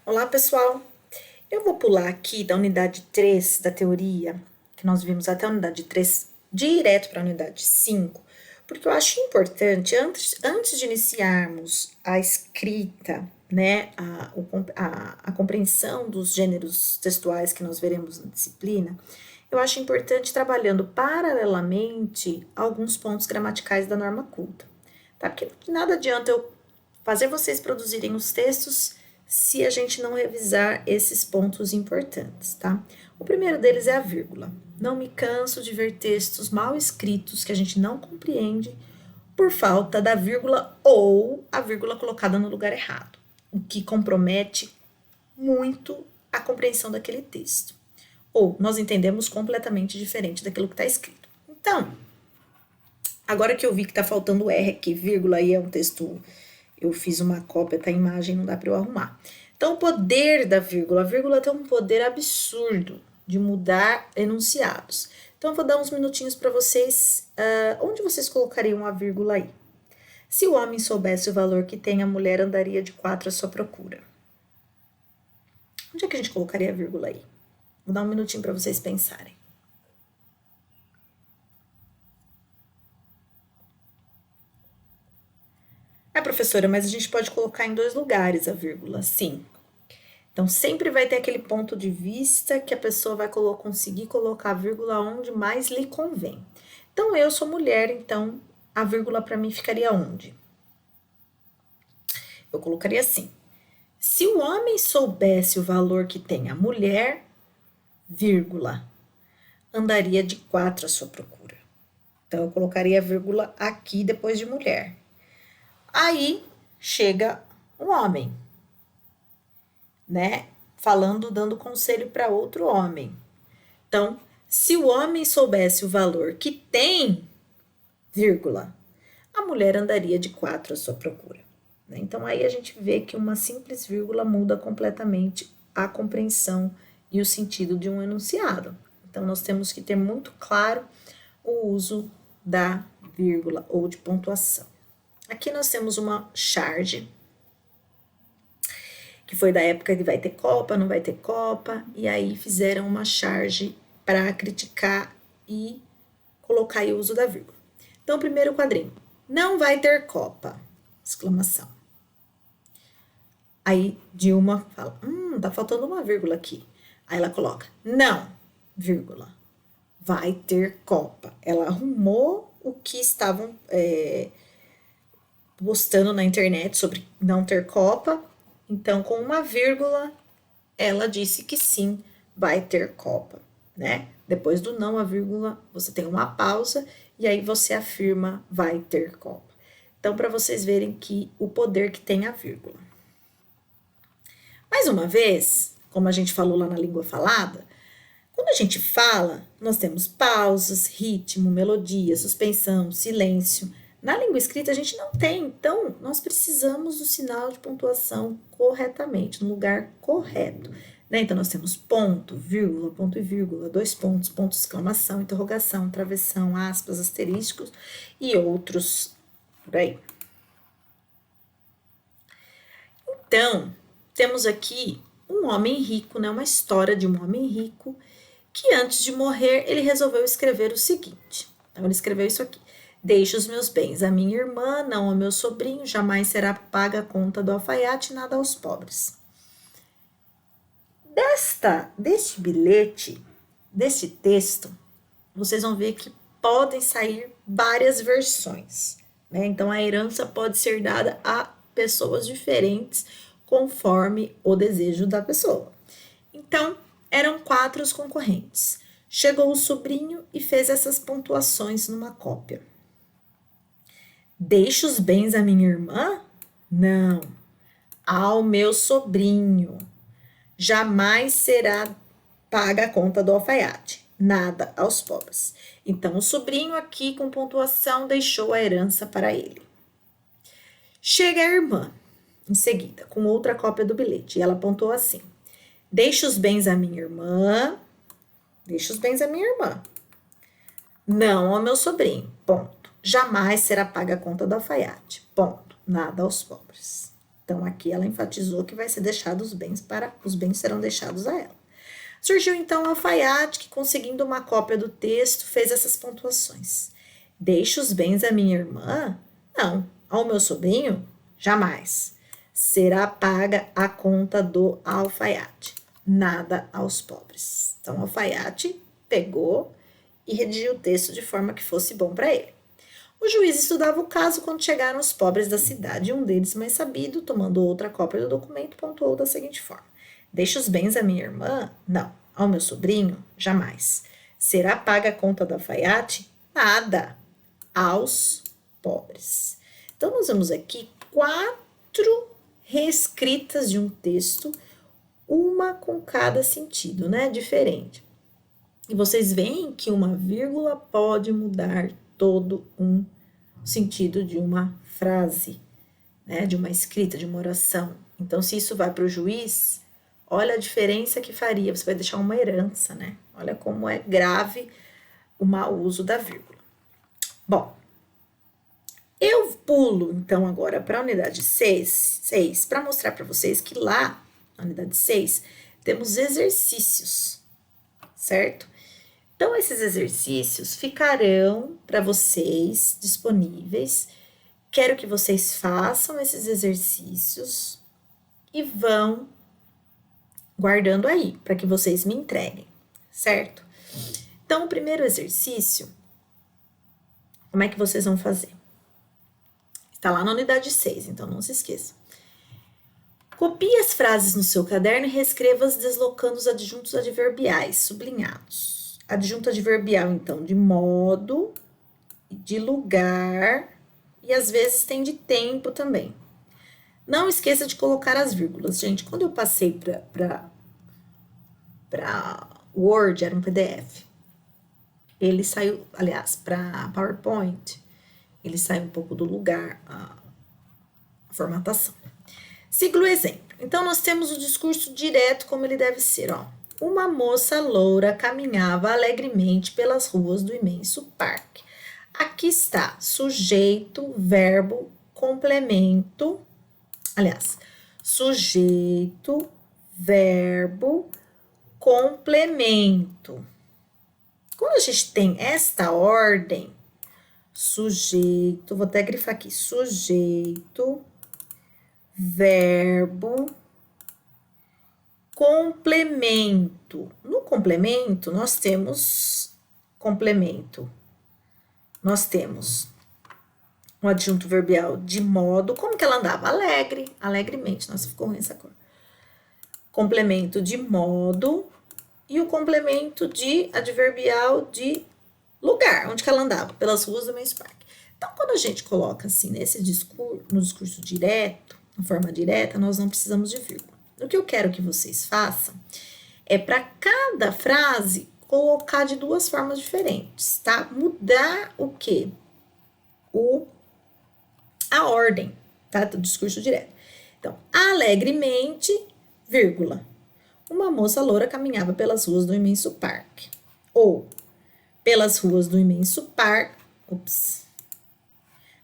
Olá, pessoal. Eu vou pular aqui da unidade 3 da teoria, que nós vimos até a unidade 3, direto para a unidade 5, porque eu acho importante, antes de iniciarmos a escrita, né, a compreensão dos gêneros textuais que nós veremos na disciplina, eu acho importante trabalhando paralelamente alguns pontos gramaticais da norma culta, tá? Porque nada adianta eu fazer vocês produzirem os textos se a gente não revisar esses pontos importantes, tá? O primeiro deles é a vírgula. Não me canso de ver textos mal escritos que a gente não compreende por falta da vírgula ou a vírgula colocada no lugar errado, o que compromete muito a compreensão daquele texto. Ou nós entendemos completamente diferente daquilo que está escrito. Então, agora que eu vi que está faltando R aqui, vírgula, e é um texto, eu fiz uma cópia da imagem, não dá para eu arrumar. Então, o poder da vírgula. A vírgula tem um poder absurdo de mudar enunciados. Então, eu vou dar uns minutinhos para vocês. Onde vocês colocariam a vírgula aí? Se o homem soubesse o valor que tem, a mulher andaria de 4 à sua procura. Onde é que a gente colocaria a vírgula aí? Vou dar um minutinho para vocês pensarem. Professora, mas a gente pode colocar em 2 lugares a vírgula, sim. Então, sempre vai ter aquele ponto de vista que a pessoa vai conseguir colocar a vírgula onde mais lhe convém. Então, eu sou mulher, então a vírgula para mim ficaria onde? Eu colocaria assim: se o homem soubesse o valor que tem a mulher, vírgula, andaria de 4 à sua procura. Então, eu colocaria a vírgula aqui depois de mulher. Aí chega um homem, né? Falando, dando conselho para outro homem. Então, se o homem soubesse o valor que tem, vírgula, a mulher andaria de 4 à sua procura. Né? Então, aí a gente vê que uma simples vírgula muda completamente a compreensão e o sentido de um enunciado. Então, nós temos que ter muito claro o uso da vírgula ou de pontuação. Aqui nós temos uma charge, que foi da época de vai ter Copa, não vai ter Copa, e aí fizeram uma charge para criticar e colocar aí o uso da vírgula. Então, primeiro quadrinho, não vai ter Copa, exclamação. Aí Dilma fala, tá faltando uma vírgula aqui. Aí ela coloca, não, vírgula, vai ter Copa. Ela arrumou o que estavam postando na internet sobre não ter Copa. Então, com uma vírgula, ela disse que sim, vai ter Copa, né? Depois do não, a vírgula, você tem uma pausa e aí você afirma vai ter Copa. Então, para vocês verem que o poder que tem a vírgula. Mais uma vez, como a gente falou lá na língua falada, quando a gente fala, nós temos pausas, ritmo, melodia, suspensão, silêncio. Na língua escrita a gente não tem, então nós precisamos do sinal de pontuação corretamente, no lugar correto. Né? Então nós temos ponto, vírgula, ponto e vírgula, 2 pontos, ponto de exclamação, interrogação, travessão, aspas, asterísticos e outros por aí. Então, temos aqui um homem rico, né? Uma história de um homem rico que antes de morrer ele resolveu escrever o seguinte. Então ele escreveu isso aqui. Deixe os meus bens à minha irmã, não ao meu sobrinho, jamais será paga a conta do alfaiate, nada aos pobres. Deste bilhete, deste texto, vocês vão ver que podem sair várias versões. Né? Então, a herança pode ser dada a pessoas diferentes conforme o desejo da pessoa. Então, eram 4 os concorrentes. Chegou o sobrinho e fez essas pontuações numa cópia. Deixe os bens à minha irmã? Não, ao meu sobrinho. Jamais será paga a conta do alfaiate, nada aos pobres. Então, o sobrinho aqui com pontuação deixou a herança para ele. Chega a irmã, em seguida, com outra cópia do bilhete, e ela pontuou assim: deixe os bens à minha irmã, deixe os bens à minha irmã, não ao meu sobrinho, ponto. Jamais será paga a conta do alfaiate, ponto. Nada aos pobres. Então, aqui ela enfatizou que vai ser deixado os bens serão deixados a ela. Surgiu então o alfaiate, que conseguindo uma cópia do texto, fez essas pontuações. Deixe os bens à minha irmã? Não. Ao meu sobrinho? Jamais. Será paga a conta do alfaiate. Nada aos pobres. Então, o alfaiate pegou e redigiu o texto de forma que fosse bom para ele. O juiz estudava o caso quando chegaram os pobres da cidade, e um deles, mais sabido, tomando outra cópia do documento, pontuou da seguinte forma: deixe os bens à minha irmã? Não. Ao meu sobrinho? Jamais. Será paga a conta do alfaiate? Nada. Aos pobres. Então, nós vemos aqui 4 reescritas de um texto, uma com cada sentido, né? Diferente. E vocês veem que uma vírgula pode mudar todo um sentido de uma frase, né? De uma escrita, de uma oração. Então, se isso vai para o juiz, olha a diferença que faria. Você vai deixar uma herança, né? Olha como é grave o mau uso da vírgula. Bom, eu pulo então agora para a unidade 6 para mostrar para vocês que lá, na unidade 6, temos exercícios, certo? Então, esses exercícios ficarão para vocês disponíveis. Quero que vocês façam esses exercícios e vão guardando aí, para que vocês me entreguem, certo? Então, o primeiro exercício, como é que vocês vão fazer? Está lá na unidade 6, então não se esqueça. Copie as frases no seu caderno e reescreva-as deslocando os adjuntos adverbiais sublinhados. Adjunto adverbial, então, de modo, de lugar e às vezes tem de tempo também. Não esqueça de colocar as vírgulas. Gente, quando eu passei para Word, era um PDF. Ele saiu, aliás, para PowerPoint, ele sai um pouco do lugar, a formatação. Siga o exemplo. Então, nós temos o discurso direto como ele deve ser, ó. Uma moça loura caminhava alegremente pelas ruas do imenso parque. Aqui está sujeito, verbo, complemento. Aliás, sujeito, verbo, complemento. Quando a gente tem esta ordem, sujeito, vou até grifar aqui, sujeito, verbo, complemento. No complemento, nós temos complemento. Nós temos um adjunto verbial de modo. Como que ela andava? Alegre, alegremente. Nossa, ficou ruim essa cor. Complemento de modo e o complemento de adverbial de lugar, onde que ela andava, pelas ruas do imenso parque. Então, quando a gente coloca assim nesse discurso, no discurso direto, na forma direta, nós não precisamos de vírgula. O que eu quero que vocês façam é para cada frase colocar de 2 formas diferentes, tá? Mudar o quê? A ordem, tá? Do discurso direto. Então, alegremente, vírgula. Uma moça loura caminhava pelas ruas do imenso parque. Ou, pelas ruas do imenso parque,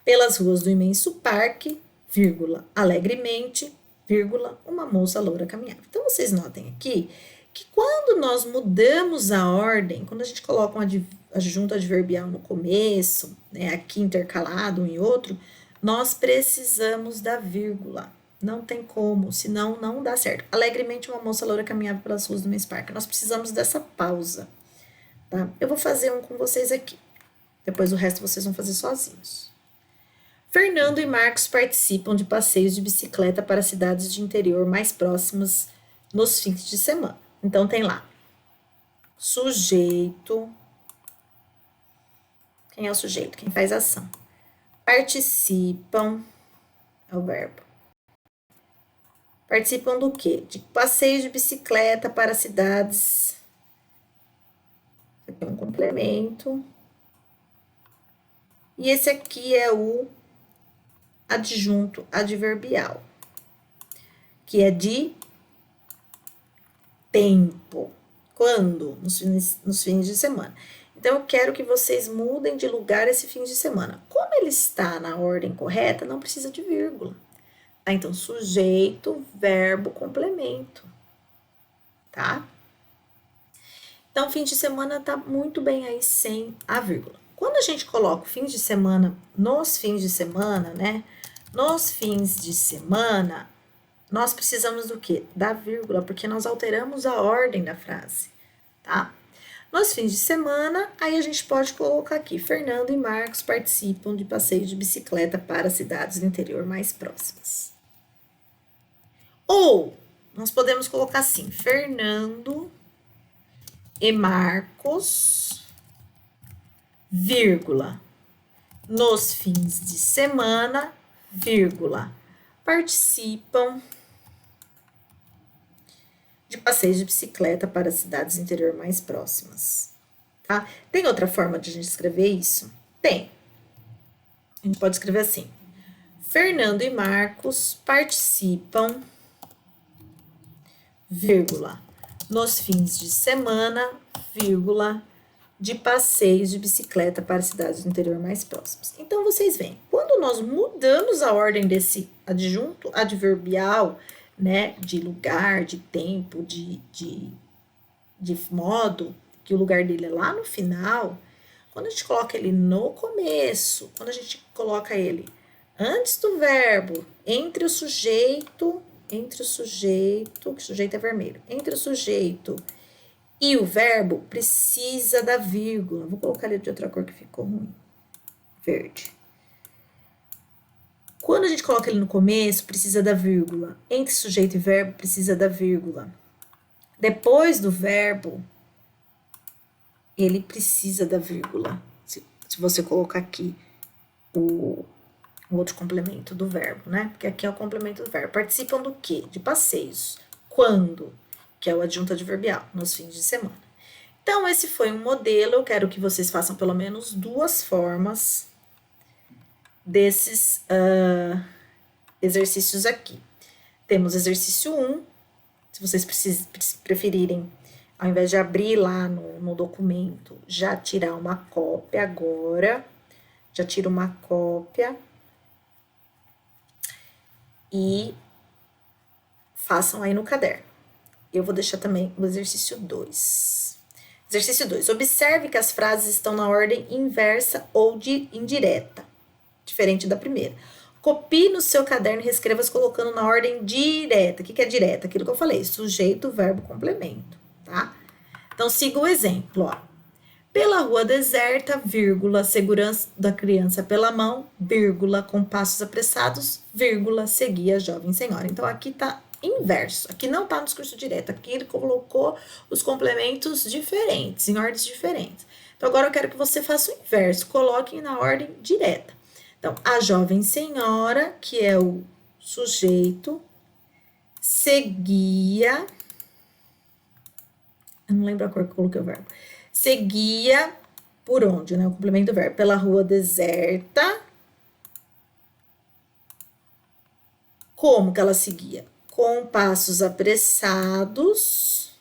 pelas ruas do imenso parque, vírgula, alegremente, vírgula, uma moça loura caminhava. Então, vocês notem aqui que quando nós mudamos a ordem, quando a gente coloca um adjunto adverbial no começo, né, aqui intercalado um e outro, nós precisamos da vírgula. Não tem como, senão não dá certo. Alegremente, uma moça loura caminhava pelas ruas do imenso parque. Nós precisamos dessa pausa, tá? Eu vou fazer um com vocês aqui. Depois o resto vocês vão fazer sozinhos. Fernando e Marcos participam de passeios de bicicleta para cidades de interior mais próximas nos fins de semana. Então, tem lá, sujeito. Quem é o sujeito? Quem faz a ação. Participam, é o verbo. Participam do quê? De passeios de bicicleta para cidades. Aqui é um complemento. E esse aqui é o adjunto adverbial, que é de tempo. Quando? Nos fins de semana. Então, eu quero que vocês mudem de lugar esse fim de semana. Como ele está na ordem correta, não precisa de vírgula, Tá? Então, sujeito, verbo, complemento, tá? Então, fim de semana tá muito bem aí sem a vírgula. Quando a gente coloca o fim de semana nos fins de semana, né? Nos fins de semana, nós precisamos do quê? Da vírgula, porque nós alteramos a ordem da frase, tá? Nos fins de semana, aí a gente pode colocar aqui: Fernando e Marcos participam de passeios de bicicleta para cidades do interior mais próximas. Ou nós podemos colocar assim: Fernando e Marcos, vírgula, nos fins de semana, vírgula, participam de passeios de bicicleta para cidades do interior mais próximas. Tá? Tem outra forma de a gente escrever isso? Tem. A gente pode escrever assim: Fernando e Marcos participam, vírgula, nos fins de semana, vírgula, de passeios de bicicleta para cidades do interior mais próximas. Então, vocês veem, quando nós mudamos a ordem desse adjunto adverbial, né, de lugar, de tempo, de modo, que o lugar dele é lá no final, quando a gente coloca ele no começo, quando a gente coloca ele antes do verbo, entre o sujeito, que o sujeito é vermelho, entre o sujeito e o verbo, precisa da vírgula. Vou colocar ele de outra cor que ficou ruim. Verde. Quando a gente coloca ele no começo, precisa da vírgula. Entre sujeito e verbo, precisa da vírgula. Depois do verbo, ele precisa da vírgula. Se você colocar aqui o outro complemento do verbo, né? Porque aqui é o complemento do verbo. Participam do quê? De passeios. Quando? Que é o adjunto adverbial, nos fins de semana. Então, esse foi um modelo. Eu quero que vocês façam pelo menos 2 formas desses exercícios aqui. Temos exercício 1, se vocês preferirem, ao invés de abrir lá no documento, já tirar uma cópia agora, já tira uma cópia e façam aí no caderno. Eu vou deixar também o exercício 2. Exercício 2. Observe que as frases estão na ordem inversa ou de indireta, diferente da primeira. Copie no seu caderno e reescreva-as colocando na ordem direta. O que é direta? Aquilo que eu falei, sujeito, verbo, complemento, tá? Então, siga o exemplo, ó. Pela rua deserta, vírgula, segurança da criança pela mão, vírgula, com passos apressados, vírgula, seguia a jovem senhora. Então, aqui tá inverso. Aqui não tá no discurso direto. Aqui ele colocou os complementos diferentes, em ordens diferentes. Então, agora eu quero que você faça o inverso. Coloque na ordem direta. Então, a jovem senhora, que é o sujeito, seguia. Eu não lembro a cor que eu coloquei o verbo. Seguia por onde, né? O complemento do verbo. Pela rua deserta. Como que ela seguia? Com passos apressados,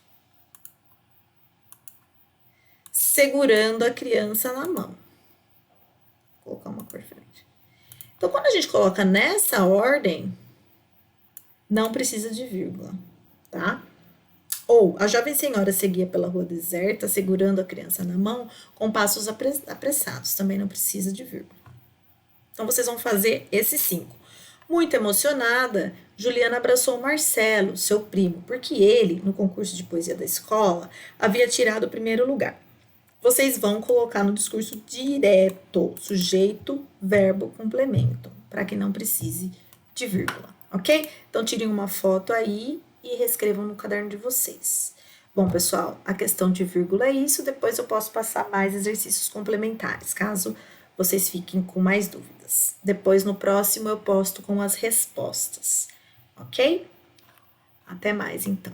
segurando a criança na mão. Vou colocar uma cor diferente. Então, quando a gente coloca nessa ordem, não precisa de vírgula, tá? Ou, a jovem senhora seguia pela rua deserta, segurando a criança na mão, com passos apressados. Também não precisa de vírgula. Então, vocês vão fazer esses 5. Muito emocionada, Juliana abraçou Marcelo, seu primo, porque ele, no concurso de poesia da escola, havia tirado o primeiro lugar. Vocês vão colocar no discurso direto, sujeito, verbo, complemento, para que não precise de vírgula, ok? Então, tirem uma foto aí e reescrevam no caderno de vocês. Bom, pessoal, a questão de vírgula é isso. Depois eu posso passar mais exercícios complementares, caso vocês fiquem com mais dúvidas. Depois, no próximo, eu posto com as respostas, ok? Até mais, então.